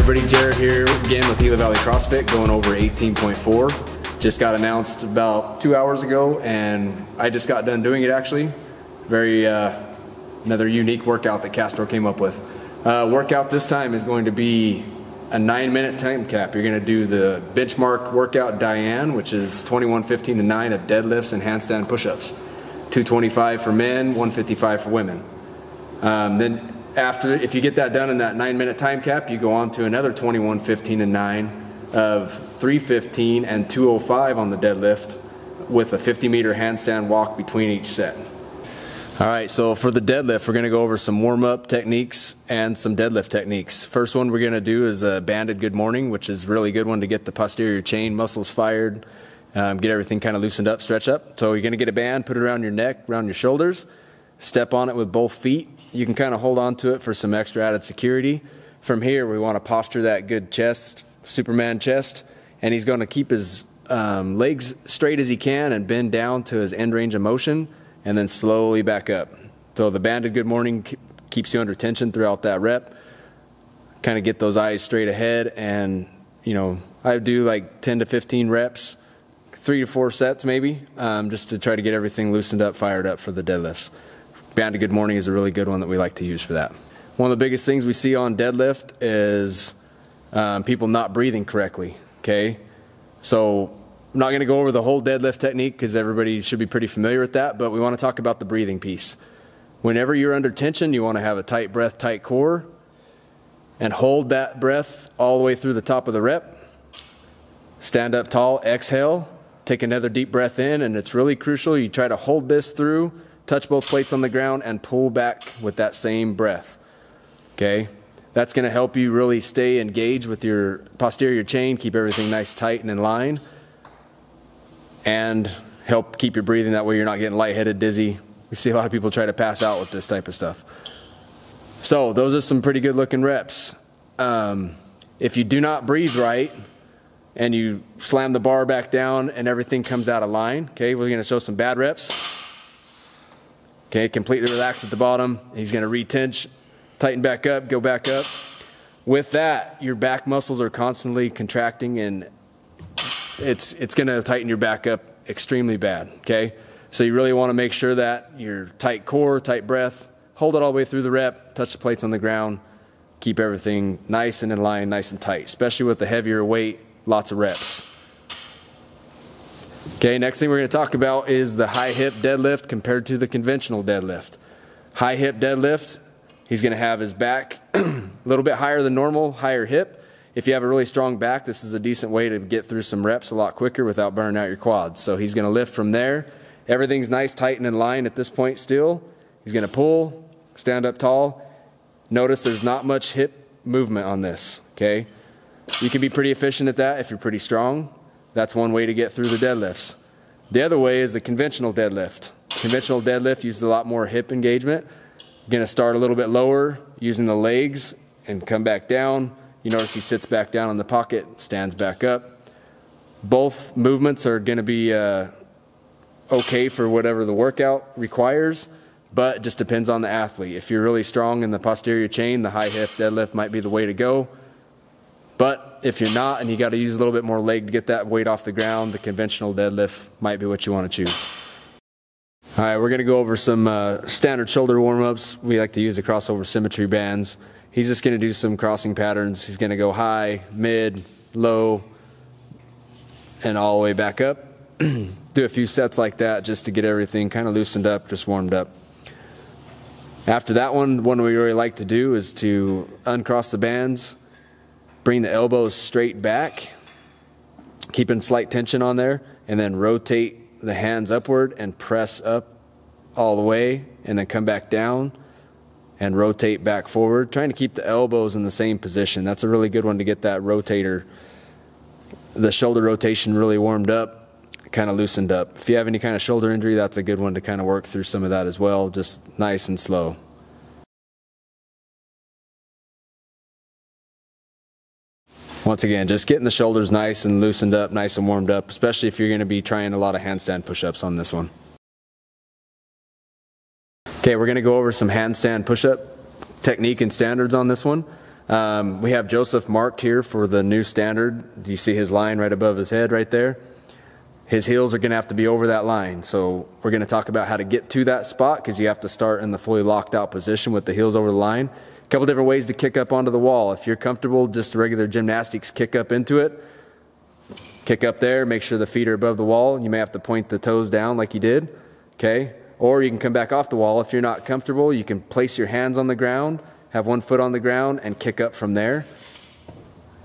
everybody, Jarrod here again with Gila Valley CrossFit, going over 18.4. Just got announced about 2 hours ago, and I just got done doing it actually. Very another unique workout that Castro came up with. Workout this time is going to be a 9-minute time cap. You're going to do the benchmark workout Diane, which is 21:15 to 9 of deadlifts and handstand push-ups. 225 for men, 155 for women. Then after, if you get that done in that 9-minute time cap, you go on to another 21:15 to 9 of 315 and 205 on the deadlift with a 50-meter handstand walk between each set. All right, so for the deadlift, we're going to go over some warm-up techniques and some deadlift techniques. First one we're going to do is a banded good morning, which is a really good one to get the posterior chain muscles fired, get everything kind of loosened up, stretch up. So you're going to get a band, put it around your neck, around your shoulders, step on it with both feet. You can kind of hold on to it for some extra added security. From here, we want to posture that good chest, Superman chest, and he's going to keep his legs straight as he can and bend down to his end range of motion, and then slowly back up. So the banded good morning keeps you under tension throughout that rep. Kind of get those eyes straight ahead, and you know, I do like 10 to 15 reps, 3 to 4 sets maybe, just to try to get everything loosened up, fired up for the deadlifts. Banded good morning is a really good one that we like to use for that. One of the biggest things we see on deadlift is people not breathing correctly, okay? So I'm not going to go over the whole deadlift technique because everybody should be pretty familiar with that, but we want to talk about the breathing piece. Whenever you're under tension, you want to have a tight breath, tight core, and hold that breath all the way through the top of the rep. Stand up tall, exhale, take another deep breath in, and it's really crucial you try to hold this through, touch both plates on the ground, and pull back with that same breath, okay? That's going to help you really stay engaged with your posterior chain, keep everything nice, tight, and in line, and help keep your breathing. That way you're not getting lightheaded, dizzy. We see a lot of people try to pass out with this type of stuff. So those are some pretty good looking reps. If you do not breathe right and you slam the bar back down and everything comes out of line, okay, we're going to show some bad reps. Okay, completely relax at the bottom. He's going to retench, tighten back up, go back up. With that, your back muscles are constantly contracting, and it's going to tighten your back up extremely bad, okay? So you really want to make sure that your tight core, tight breath, hold it all the way through the rep, touch the plates on the ground, keep everything nice and in line, nice and tight, especially with the heavier weight, lots of reps. Okay, next thing we're going to talk about is the high hip deadlift compared to the conventional deadlift. High hip deadlift, he's going to have his back a little bit higher than normal, higher hip. If you have a really strong back, this is a decent way to get through some reps a lot quicker without burning out your quads. So he's going to lift from there. Everything's nice, tight, and in line at this point still. He's going to pull, stand up tall. Notice there's not much hip movement on this, okay? You can be pretty efficient at that if you're pretty strong. That's one way to get through the deadlifts. The other way is the conventional deadlift. Conventional deadlift uses a lot more hip engagement. You're going to start a little bit lower using the legs and come back down. You notice he sits back down in the pocket, stands back up. Both movements are going to be okay for whatever the workout requires, but it just depends on the athlete. If you're really strong in the posterior chain, the high hip deadlift might be the way to go. But if you're not and you got to use a little bit more leg to get that weight off the ground, the conventional deadlift might be what you want to choose. All right, we're going to go over some standard shoulder warm-ups. We like to use the crossover symmetry bands. He's just going to do some crossing patterns. He's going to go high, mid, low, and all the way back up. Do a few sets like that just to get everything kind of loosened up, just warmed up. After that one we really like to do is to uncross the bands, bring the elbows straight back, keeping slight tension on there, and then rotate the hands upward and press up all the way, and then come back down and rotate back forward, trying to keep the elbows in the same position. That's a really good one to get that rotator, the shoulder rotation really warmed up, kind of loosened up. If you have any kind of shoulder injury, that's a good one to kind of work through some of that as well, just nice and slow. Once again, just getting the shoulders nice and loosened up, nice and warmed up, especially if you're going to be trying a lot of handstand push-ups on this one. Okay, we're going to go over some handstand push-up technique and standards on this one. We have Joseph marked here for the new standard. Do you see his line right above his head right there? His heels are going to have to be over that line. So we're going to talk about how to get to that spot, because you have to start in the fully locked out position with the heels over the line. A couple different ways to kick up onto the wall. If you're comfortable, just regular gymnastics, kick up into it. Kick up there, make sure the feet are above the wall. You may have to point the toes down like you did, okay? Or you can come back off the wall. If you're not comfortable, you can place your hands on the ground, have one foot on the ground, and kick up from there.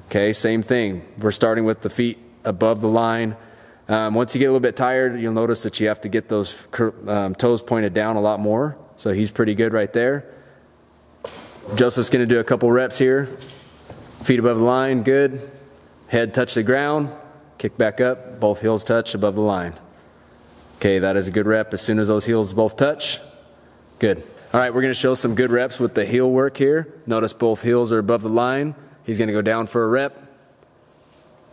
Okay, same thing. We're starting with the feet above the line. Once you get a little bit tired, you'll notice that you have to get those toes pointed down a lot more. So he's pretty good right there. Joseph's going to do a couple reps here. Feet above the line, good. Head touch the ground, kick back up, both heels touch above the line. Okay, that is a good rep. As soon as those heels both touch, good. All right, we're going to show some good reps with the heel work here. Notice both heels are above the line. He's going to go down for a rep.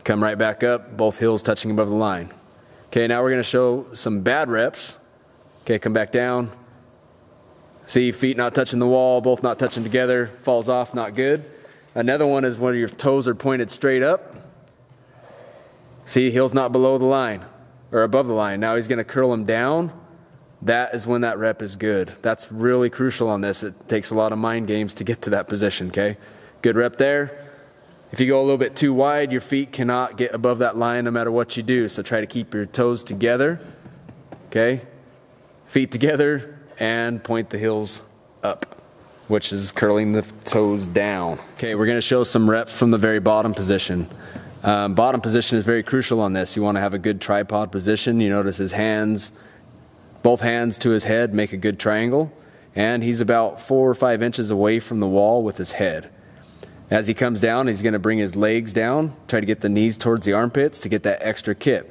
Come right back up, both heels touching above the line. Okay, now we're going to show some bad reps. Okay, come back down. See, feet not touching the wall, both not touching together, falls off, not good. Another one is where your toes are pointed straight up. See, heel's not below the line, or above the line. Now he's going to curl them down. That is when that rep is good. That's really crucial on this. It takes a lot of mind games to get to that position, okay? Good rep there. If you go a little bit too wide, your feet cannot get above that line no matter what you do. So try to keep your toes together, okay? Feet together and point the heels up, which is curling the toes down. Okay, we're going to show some reps from the very bottom position. Bottom position is very crucial on this. You want to have a good tripod position. You notice his hands, both hands to his head make a good triangle, and he's about 4 or 5 inches away from the wall with his head. As he comes down, he's going to bring his legs down, try to get the knees towards the armpits to get that extra kick.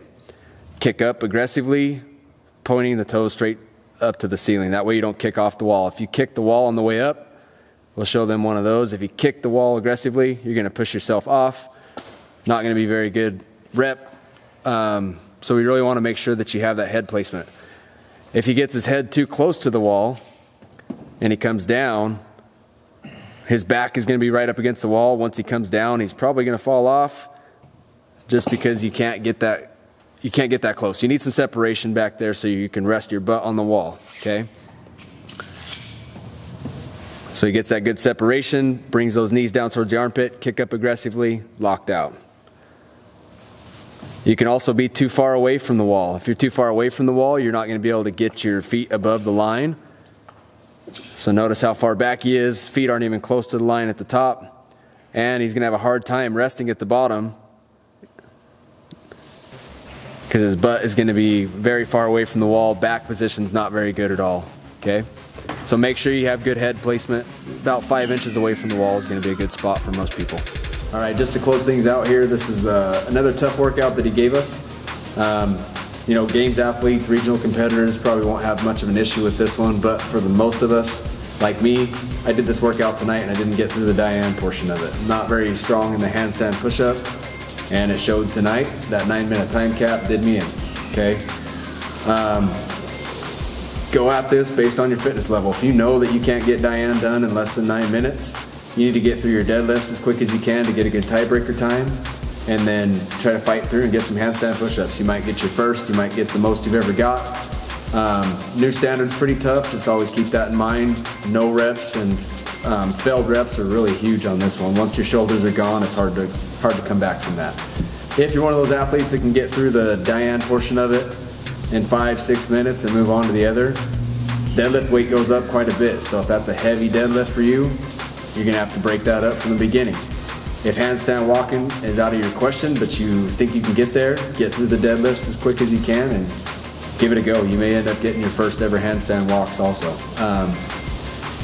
Kick up aggressively, pointing the toes straight up to the ceiling. That way you don't kick off the wall. If you kick the wall on the way up, we'll show them one of those. If you kick the wall aggressively, you're going to push yourself off. Not going to be very good rep. So we really want to make sure that you have that head placement. If he gets his head too close to the wall and he comes down, his back is going to be right up against the wall. Once he comes down, he's probably going to fall off, just because you can't get that close. You need some separation back there so you can rest your butt on the wall, okay? So he gets that good separation, brings those knees down towards the armpit, kick up aggressively, locked out. You can also be too far away from the wall. If you're too far away from the wall, you're not going to be able to get your feet above the line. So notice how far back he is. Feet aren't even close to the line at the top. And he's going to have a hard time resting at the bottom, because his butt is going to be very far away from the wall. Back position's not very good at all, okay? So make sure you have good head placement. About 5 inches away from the wall is going to be a good spot for most people. All right, just to close things out here, this is another tough workout that he gave us. You know, games athletes, regional competitors probably won't have much of an issue with this one, but for the most of us, like me, I did this workout tonight and I didn't get through the Diane portion of it. Not very strong in the handstand push-up, and it showed tonight. That 9-minute time cap did me in, okay? Go at this based on your fitness level. If you know that you can't get Diane done in less than 9 minutes, you need to get through your deadlifts as quick as you can to get a good tiebreaker time, and then try to fight through and get some handstand push-ups. You might get your first, you might get the most you've ever got. New standard's pretty tough, just always keep that in mind. No reps and failed reps are really huge on this one. Once your shoulders are gone, it's hard to come back from that. If you're one of those athletes that can get through the Diane portion of it in 5-6 minutes and move on to the other, deadlift weight goes up quite a bit. So if that's a heavy deadlift for you, you're gonna have to break that up from the beginning. If handstand walking is out of your question, but you think you can get there, get through the deadlifts as quick as you can and give it a go. You may end up getting your first ever handstand walks also.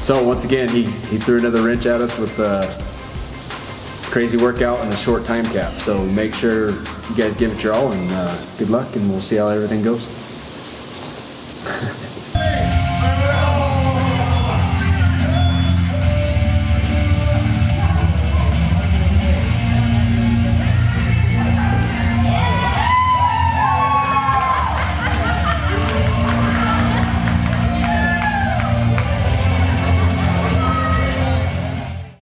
So once again, he threw another wrench at us with a crazy workout and a short time cap. So make sure you guys give it your all, and good luck, and we'll see how everything goes.